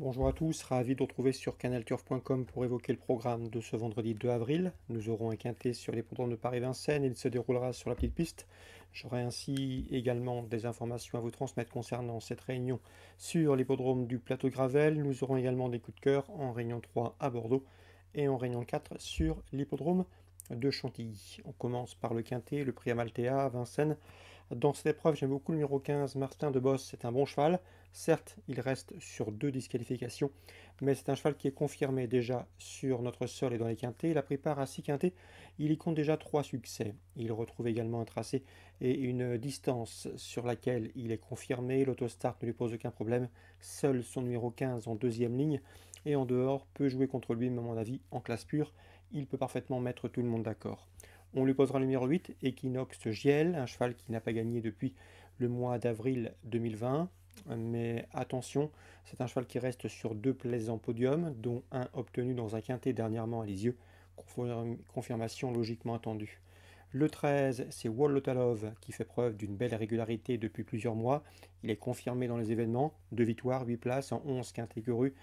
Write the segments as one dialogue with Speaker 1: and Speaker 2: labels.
Speaker 1: Bonjour à tous, ravi de vous retrouver sur canalturf.com pour évoquer le programme de ce vendredi 2 avril. Nous aurons un quintet sur l'hippodrome de Paris-Vincennes et il se déroulera sur la petite piste. J'aurai ainsi également des informations à vous transmettre concernant cette réunion sur l'hippodrome du Plateau de Gravel. Nous aurons également des coups de cœur en réunion 3 à Bordeaux et en réunion 4 sur l'hippodrome de Chantilly. On commence par le quintet, le prix Amaltea à Vincennes. Dans cette épreuve, j'aime beaucoup le numéro 15, Martin de Boss, c'est un bon cheval. Certes, il reste sur 2 disqualifications, mais c'est un cheval qui est confirmé déjà sur notre sol et dans les quintets. Il a pris part à 6 quintets, il y compte déjà 3 succès. Il retrouve également un tracé et une distance sur laquelle il est confirmé. L'autostart ne lui pose aucun problème. Seul son numéro 15 en deuxième ligne et en dehors peut jouer contre lui, mais à mon avis, en classe pure, il peut parfaitement mettre tout le monde d'accord. On lui posera le numéro 8, Equinox Giel, un cheval qui n'a pas gagné depuis le mois d'avril 2020. Mais attention, c'est un cheval qui reste sur 2 plaisants podiums, dont un obtenu dans un quintet dernièrement à Lisieux. Confirmation logiquement attendue. Le 13, c'est Wolotalov qui fait preuve d'une belle régularité depuis plusieurs mois. Il est confirmé dans les événements, 2 victoires, 8 places en 11 quintets courus.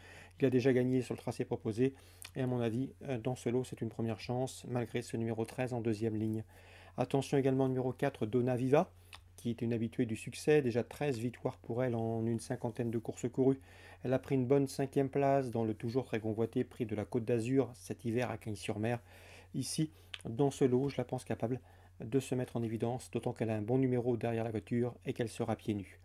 Speaker 1: Il a déjà gagné sur le tracé proposé et à mon avis, dans ce lot, c'est une première chance malgré ce numéro 13 en deuxième ligne. Attention également au numéro 4, Donna Viva, qui est une habituée du succès, déjà 13 victoires pour elle en une cinquantaine de courses courues. Elle a pris une bonne 5e place dans le toujours très convoité prix de la Côte d'Azur cet hiver à Cagnes-sur-Mer. Ici, dans ce lot, je la pense capable de se mettre en évidence, d'autant qu'elle a un bon numéro derrière la voiture et qu'elle sera pieds nus.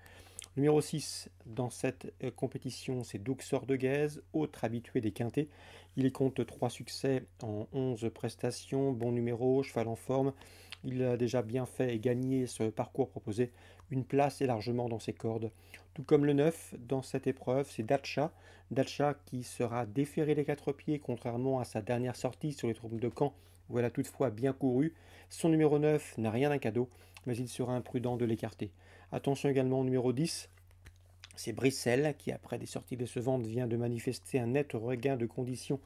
Speaker 1: Numéro 6 dans cette compétition, c'est Duxor de Guèze, autre habitué des quintets. Il compte 3 succès en 11 prestations, bon numéro, cheval en forme. Il a déjà bien fait et gagné ce parcours proposé. Une place est largement dans ses cordes. Tout comme le 9 dans cette épreuve, c'est Dacha. Dacha qui sera déféré les 4 pieds, contrairement à sa dernière sortie sur les troupes de Caen, où elle a toutefois bien couru. Son numéro 9 n'a rien d'un cadeau, mais il sera imprudent de l'écarter. Attention également au numéro 10, c'est Brissel qui, après des sorties décevantes, vient de manifester un net regain de conditions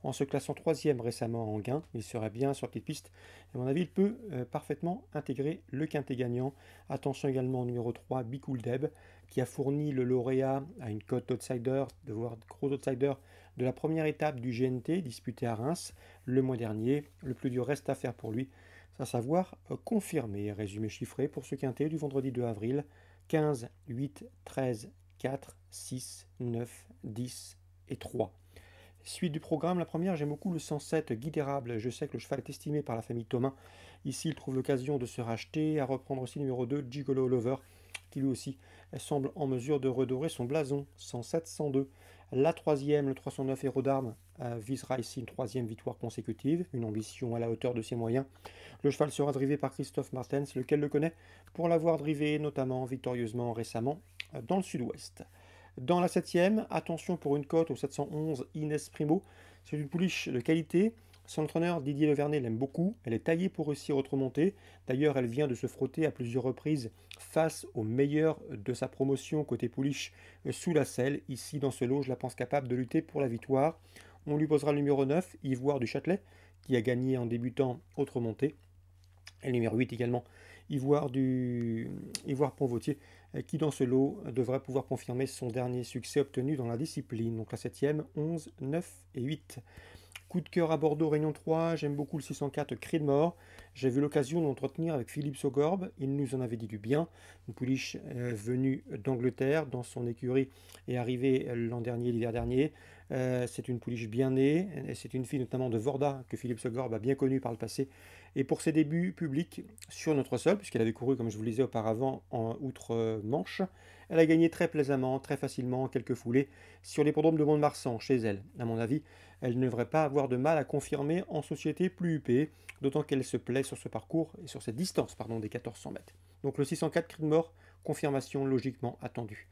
Speaker 1: en se classant 3e récemment en gain. Il serait bien sur petite piste. À mon avis, il peut parfaitement intégrer le quintet gagnant. Attention également au numéro 3, Bikouldeb, qui a fourni le lauréat à une cote d'outsider, de voir gros outsider, de la première étape du GNT disputée à Reims le mois dernier. Le plus dur reste à faire pour lui, à savoir confirmer. Résumé chiffré pour ce quintet du vendredi 2 avril. 15, 8, 13, 4, 6, 9, 10 et 3. Suite du programme, la première, j'aime beaucoup le 107 Guidérable. Je sais que le cheval est estimé par la famille Thomas. Ici, il trouve l'occasion de se racheter, à reprendre aussi le numéro 2, Gigolo Lover, qui lui aussi semble en mesure de redorer son blason. 107, 102. La troisième, le 309 Héros d'Armes, visera ici une 3e victoire consécutive, une ambition à la hauteur de ses moyens. Le cheval sera drivé par Christophe Martens, lequel le connaît pour l'avoir drivé notamment victorieusement récemment dans le sud-ouest. Dans la 7e, attention pour une cote au 711 Inès Primo. C'est une pouliche de qualité. Son entraîneur Didier Levernet l'aime beaucoup. Elle est taillée pour réussir autre montée. D'ailleurs, elle vient de se frotter à plusieurs reprises face au meilleur de sa promotion côté pouliche sous la selle. Ici, dans ce lot, je la pense capable de lutter pour la victoire. On lui posera le numéro 9, Ivoire du Châtelet, qui a gagné en débutant autre montée. Et le numéro 8 également, Ivoire Pont-Vautier, qui dans ce lot devrait pouvoir confirmer son dernier succès obtenu dans la discipline. Donc la 7e, 11, 9 et 8. Coup de cœur à Bordeaux, Réunion 3, j'aime beaucoup le 604 Cri de Mort. J'ai eu l'occasion d'entretenir avec Philippe Sogorbe, il nous en avait dit du bien. Une pouliche venue d'Angleterre, dans son écurie, est arrivée l'an dernier, l'hiver dernier. C'est une pouliche bien née, c'est une fille notamment de Vorda, que Philippe Sogorbe a bien connue par le passé. Et pour ses débuts publics sur notre sol, puisqu'elle avait couru, comme je vous le disais auparavant, en outre-Manche, elle a gagné très plaisamment, très facilement, quelques foulées, sur l'hippodrome de Mont-de-Marsan, chez elle. À mon avis, elle ne devrait pas avoir de mal à confirmer en société plus huppée, d'autant qu'elle se plaît sur ce parcours et sur cette distance des 1400 mètres. Donc le 604 Cri de Mort, confirmation logiquement attendue.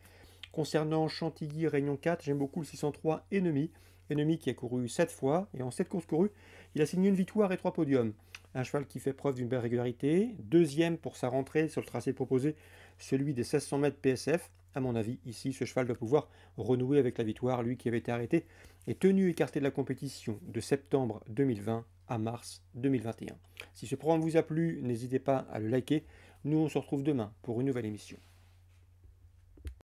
Speaker 1: Concernant Chantilly, Réunion 4, j'aime beaucoup le 603 Ennemi. Ennemi qui a couru 7 fois, et en 7 courses courues, il a signé une victoire et 3 podiums. Un cheval qui fait preuve d'une belle régularité, deuxième pour sa rentrée sur le tracé proposé, celui des 1600 mètres PSF. À mon avis, ici, ce cheval doit pouvoir renouer avec la victoire, lui qui avait été arrêté et tenu écarté de la compétition de septembre 2020 à mars 2021. Si ce programme vous a plu, n'hésitez pas à le liker. Nous, on se retrouve demain pour une nouvelle émission.